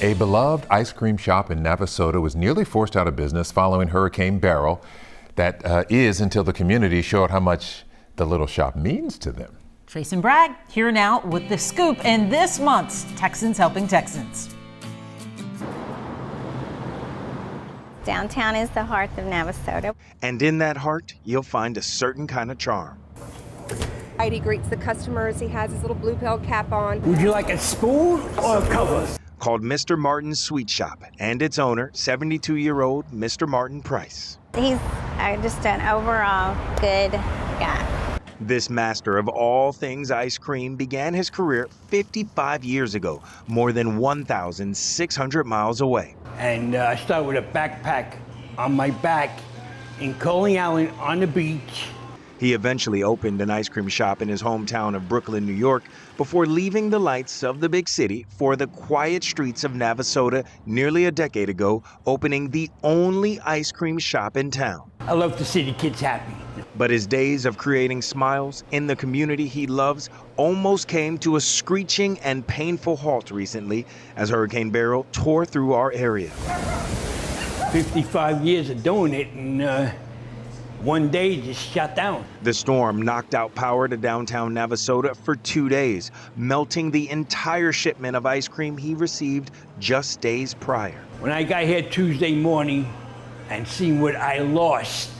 A beloved ice cream shop in Navasota was nearly forced out of business following Hurricane Beryl. That is until the community showed how much the little shop means to them. Trace and Bragg here now with the scoop in this month's Texans Helping Texans. Downtown is the heart of Navasota. And in that heart, you'll find a certain kind of charm. He greets the customers. He has his little blue pill cap on. Would you like a spoon or a cover? Called Mr. Martin's Sweet Shop, and its owner, 72-year-old Mr. Martin Price. He's just an overall good guy. This master of all things ice cream began his career 55 years ago, more than 1,600 miles away. And I started with a backpack on my back in Coney Island on the beach. He eventually opened an ice cream shop in his hometown of Brooklyn, New York, before leaving the lights of the big city for the quiet streets of Navasota nearly a decade ago, opening the only ice cream shop in town. I love to see the kids happy. But his days of creating smiles in the community he loves almost came to a screeching and painful halt recently as Hurricane Beryl tore through our area. 55 years of doing it, and one day just shut down. The storm knocked out power to downtown Navasota for 2 days, melting the entire shipment of ice cream he received just days prior. When I got here Tuesday morning and seen what I lost,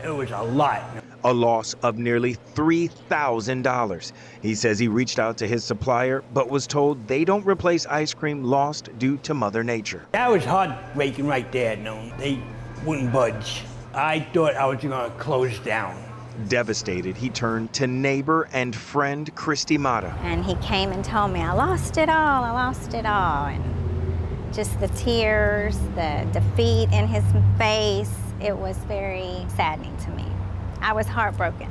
it was a lot. A loss of nearly $3,000. He says he reached out to his supplier, but was told they don't replace ice cream lost due to Mother Nature. That was heartbreaking right there, no, they wouldn't budge. I thought I was gonna close down. Devastated, he turned to neighbor and friend Christy Mata. And he came and told me, I lost it all, I lost it all. And just the tears, the defeat in his face, it was very saddening to me. I was heartbroken.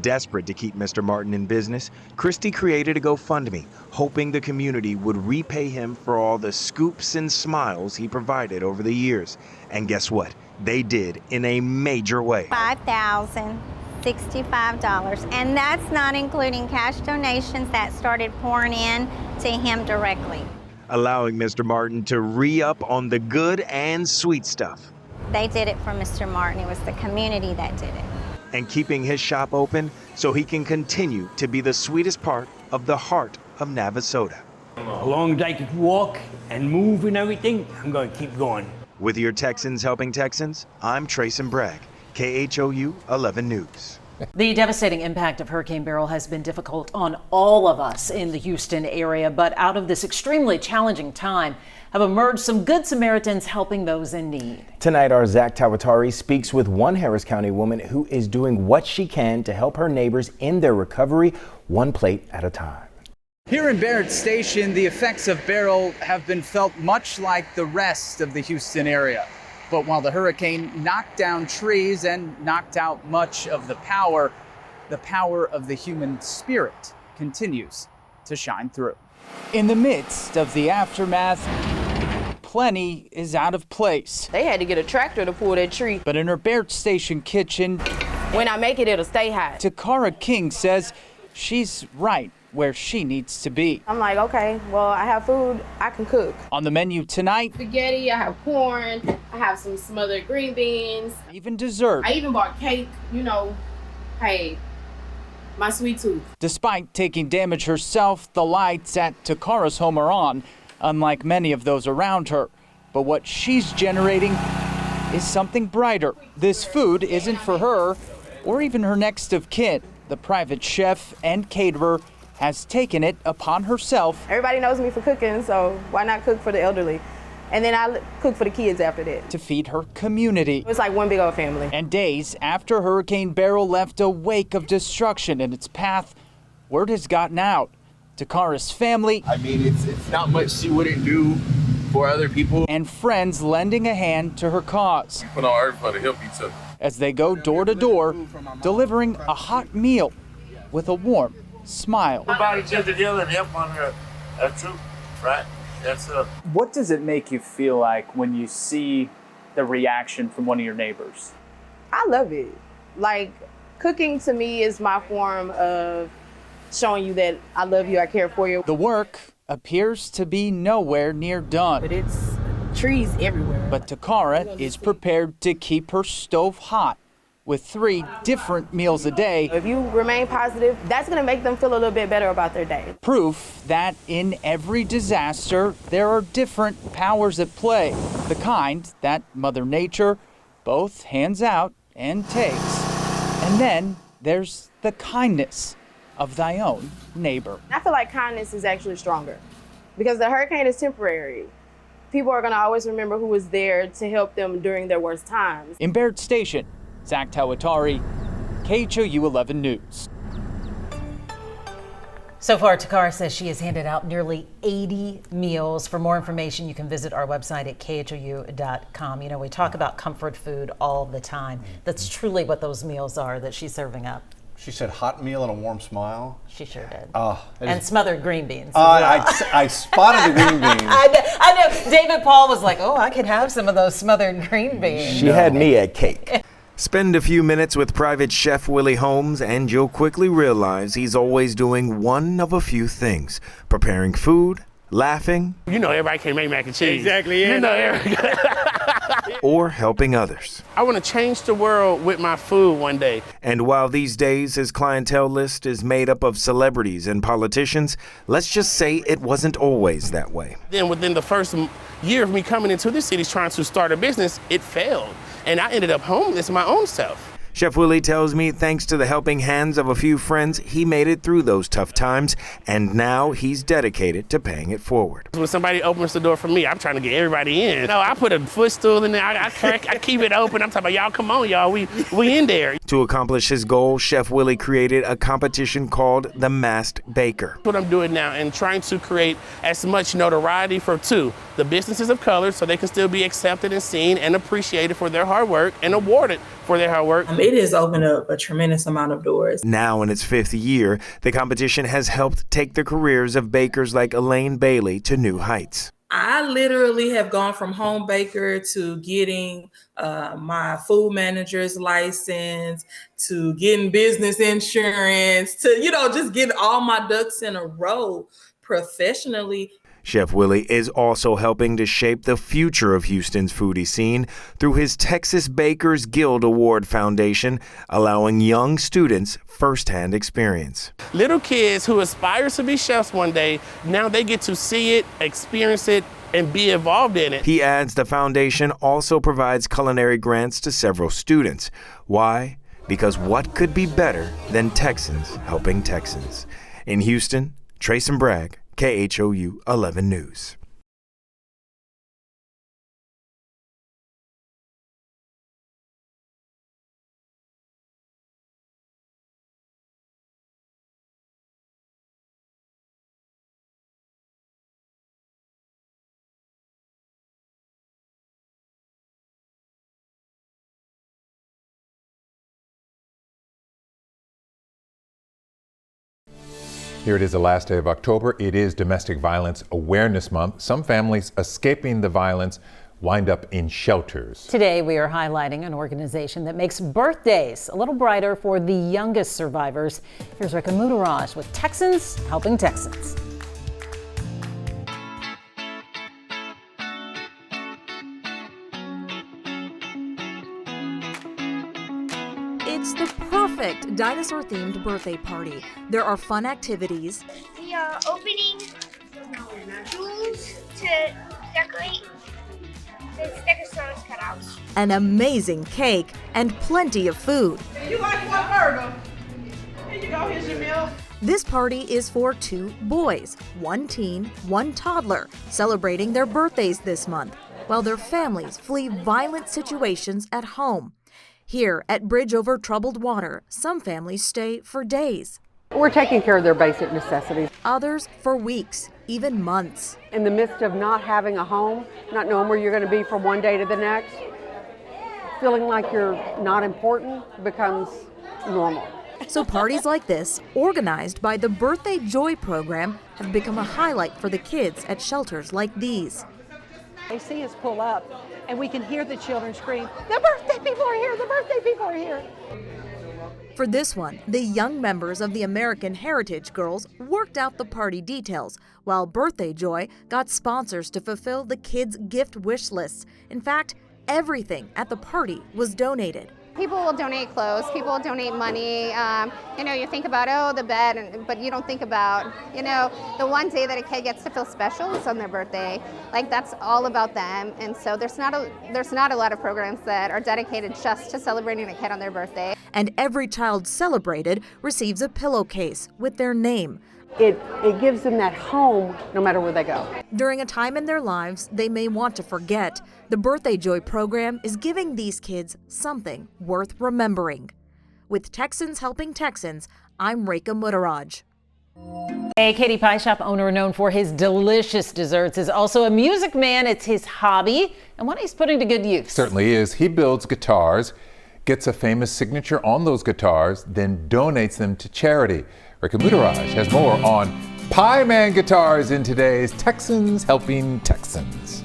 Desperate to keep Mr. Martin in business, Christy created a GoFundMe, hoping the community would repay him for all the scoops and smiles he provided over the years. And guess what? They did in a major way. $5,065, and that's not including cash donations that started pouring in to him directly. Allowing Mr. Martin to re-up on the good and sweet stuff. They did it for Mr. Martin. It was the community that did it. And keeping his shop open so he can continue to be the sweetest part of the heart of Navasota. As long as I can walk and move and everything, I'm gonna keep going. With your Texans Helping Texans, I'm Trace and Bragg, KHOU 11 News. The devastating impact of Hurricane Beryl has been difficult on all of us in the Houston area, but out of this extremely challenging time have emerged some good Samaritans helping those in need. Tonight, our Zach Tawatari speaks with one Harris County woman who is doing what she can to help her neighbors in their recovery, one plate at a time. Here in Barrett Station, the effects of Beryl have been felt much like the rest of the Houston area. But while the hurricane knocked down trees and knocked out much of the power of the human spirit continues to shine through. In the midst of the aftermath, plenty is out of place. They had to get a tractor to pull that tree. But in her Barrett Station kitchen, when I make it, it'll stay hot. Takara King says she's right where she needs to be. I'm like, okay, well, I have food, I can cook. On the menu tonight, spaghetti, I have corn, I have some smothered green beans. Even dessert. I even bought cake, hey, my sweet tooth. Despite taking damage herself, the lights at Takara's home are on, unlike many of those around her. But what she's generating is something brighter. This food isn't for her or even her next of kin. The private chef and caterer has taken it upon herself. Everybody knows me for cooking, so why not cook for the elderly? And then I cook for the kids after that. To feed her community. It's like one big old family. And days after Hurricane Beryl left a wake of destruction in its path, word has gotten out. Takara's family. I mean, it's not much she wouldn't do for other people. And friends lending a hand to her cause. We put on everybody to help each other. As they go door to door, delivering a hot meal with a warm smile. Everybody get together and help on her. That's true, right? That's What does it make you feel like when you see the reaction from one of your neighbors? I love it. Like, cooking to me is my form of showing you that I love you, I care for you. The work appears to be nowhere near done. But it's trees everywhere. But Takara is prepared to keep her stove hot with 3 different meals a day. If you remain positive, that's going to make them feel a little bit better about their day. Proof that in every disaster, there are different powers at play. The kind that Mother Nature both hands out and takes. And then there's the kindness of thy own neighbor. I feel like kindness is actually stronger because the hurricane is temporary. People are going to always remember who was there to help them during their worst times. In Baird Station, Zach Tawatari, KHOU 11 News. So far, Takara says she has handed out nearly 80 meals. For more information, you can visit our website at khou.com. You know, we talk about comfort food all the time. That's truly what those meals are that she's serving up. She said hot meal and a warm smile. She sure did. And smothered green beans. I spotted the green beans. I know. David Paul was like, oh, I could have some of those smothered green beans. She had me at cake. Spend a few minutes with private chef Willie Holmes and you'll quickly realize he's always doing one of a few things: preparing food, laughing, You know, everybody can make mac and cheese. Exactly, yeah. You know, everybody. or helping others. I want to change the world with my food one day. And while these days his clientele list is made up of celebrities and politicians, let's just say it wasn't always that way. Then within the first year of me coming into the city trying to start a business, it failed. And I ended up homeless my own self. Chef Willie tells me thanks to the helping hands of a few friends, he made it through those tough times, and now he's dedicated to paying it forward. When somebody opens the door for me, I'm trying to get everybody in. No, I put a footstool in there, I keep it open. I'm talking about, y'all, come on, y'all, we in there. To accomplish his goal, Chef Willie created a competition called the Masked Baker. What I'm doing now and trying to create as much notoriety for the businesses of color, so they can still be accepted and seen and appreciated for their hard work and awarded for their hard work. It has opened up a tremendous amount of doors. Now in its 5th year, the competition has helped take the careers of bakers like Elaine Bailey to new heights. I literally have gone from home baker to getting my food manager's license, to getting business insurance, to, just getting all my ducks in a row professionally. Chef Willie is also helping to shape the future of Houston's foodie scene through his Texas Bakers Guild Award Foundation, allowing young students firsthand experience. Little kids who aspire to be chefs one day, now they get to see it, experience it, and be involved in it. He adds the foundation also provides culinary grants to several students. Why? Because what could be better than Texans helping Texans? In Houston, Trayson Bragg, KHOU 11 News. Here it is, the last day of October. It is Domestic Violence Awareness Month. Some families escaping the violence wind up in shelters. Today, we are highlighting an organization that makes birthdays a little brighter for the youngest survivors. Here's Rika Mudaraj with Texans Helping Texans. It's the perfect dinosaur-themed birthday party. There are fun activities. We are opening jewels to decorate the Stegosaurus cutouts. An amazing cake and plenty of food. You like one burger? Here you go, here's your meal. This party is for 2 boys, 1 teen, 1 toddler, celebrating their birthdays this month, while their families flee violent situations at home. Here at Bridge Over Troubled Water, some families stay for days. We're taking care of their basic necessities. Others for weeks, even months. In the midst of not having a home, not knowing where you're going to be from one day to the next, feeling like you're not important becomes normal. So parties like this, organized by the Birthday Joy program, have become a highlight for the kids at shelters like these. They see us pull up and we can hear the children scream, "The birthday people are here, the birthday people are here." For this one, the young members of the American Heritage Girls worked out the party details, while Birthday Joy got sponsors to fulfill the kids' gift wish lists. In fact, everything at the party was donated. People will donate clothes, people will donate money. You think about, oh, the bed, but you don't think about, the one day that a kid gets to feel special is on their birthday. Like, that's all about them. And so there's not a lot of programs that are dedicated just to celebrating a kid on their birthday. And every child celebrated receives a pillowcase with their name. It gives them that home no matter where they go. During a time in their lives they may want to forget, the Birthday Joy program is giving these kids something worth remembering. With Texans Helping Texans, I'm Rekha Muttaraj. A Katy Pie Shop owner known for his delicious desserts is also a music man. It's his hobby and one he's putting to good use. Certainly is. He builds guitars, gets a famous signature on those guitars, then donates them to charity. Rekha Muttaraj has more on Pie Man guitars in today's Texans Helping Texans.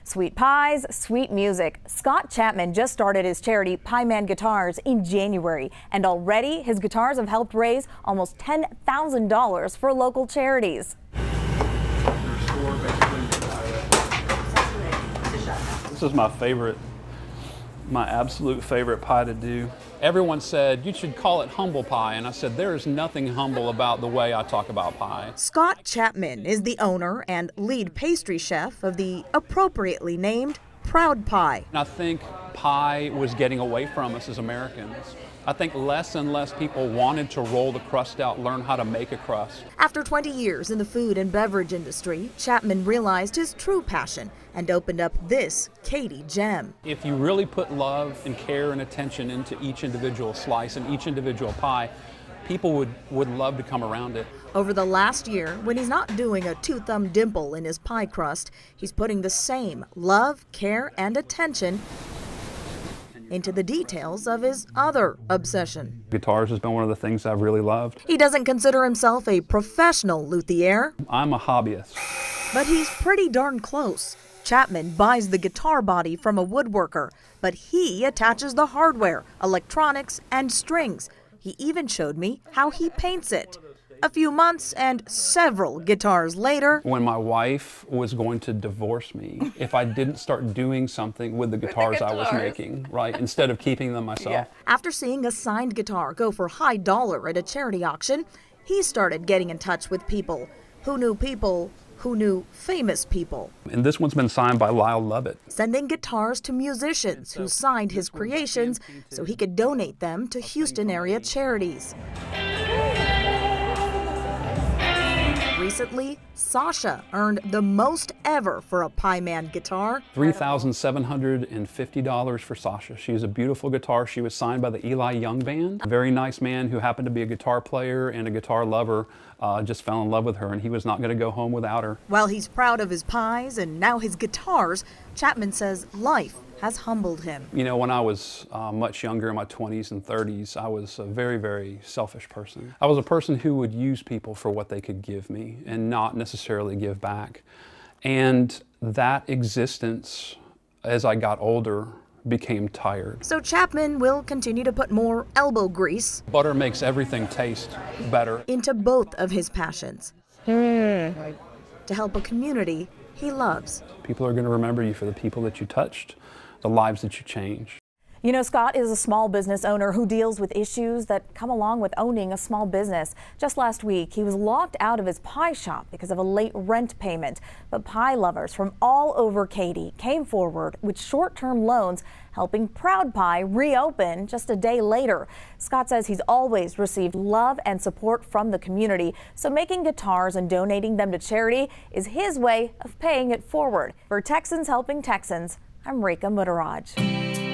Sweet pies, sweet music. Scott Chapman just started his charity Pie Man Guitars in January, and already his guitars have helped raise almost $10,000 for local charities. This is my absolute favorite pie to do. Everyone said, you should call it humble pie, and I said, there is nothing humble about the way I talk about pie. Scott Chapman is the owner and lead pastry chef of the appropriately named Proud Pie. And I think pie was getting away from us as Americans. I think less and less people wanted to roll the crust out, learn how to make a crust. After 20 years in the food and beverage industry, Chapman realized his true passion and opened up this Katy Gem. If you really put love and care and attention into each individual slice and each individual pie, people would love to come around it. Over the last year, when he's not doing a two-thumb dimple in his pie crust, he's putting the same love, care, and attention into the details of his other obsession. Guitars has been one of the things I've really loved. He doesn't consider himself a professional luthier. I'm a hobbyist. But he's pretty darn close. Chapman buys the guitar body from a woodworker, but he attaches the hardware, electronics, and strings. He even showed me how he paints it. A few months and several guitars later, when my wife was going to divorce me, if I didn't start doing something with the guitars I was making, right, instead of keeping them myself. After seeing a signed guitar go for high dollar at a charity auction, he started getting in touch with people who knew famous people. And this one's been signed by Lyle Lovett. Sending guitars to musicians who signed his creations so he could donate them to Houston area charities. Recently, Sasha earned the most ever for a Pie Man guitar. $3,750 for Sasha. She was a beautiful guitar. She was signed by the Eli Young Band. A very nice man who happened to be a guitar player and a guitar lover just fell in love with her, and he was not going to go home without her. While he's proud of his pies and now his guitars, Chapman says life has humbled him. You know, when I was much younger, in my 20s and 30s, I was a very, very selfish person. I was a person who would use people for what they could give me and not necessarily give back. And that existence, as I got older, became tired. So Chapman will continue to put more elbow grease. Butter makes everything taste better. Into both of his passions. To help a community he loves. People are going to remember you for the people that you touched, the lives that you changed. You know, Scott is a small business owner who deals with issues that come along with owning a small business. Just last week, he was locked out of his pie shop because of a late rent payment. But pie lovers from all over Katy came forward with short-term loans, helping Proud Pie reopen just a day later. Scott says he's always received love and support from the community, so making guitars and donating them to charity is his way of paying it forward. For Texans Helping Texans, I'm Rekha Muttaraj.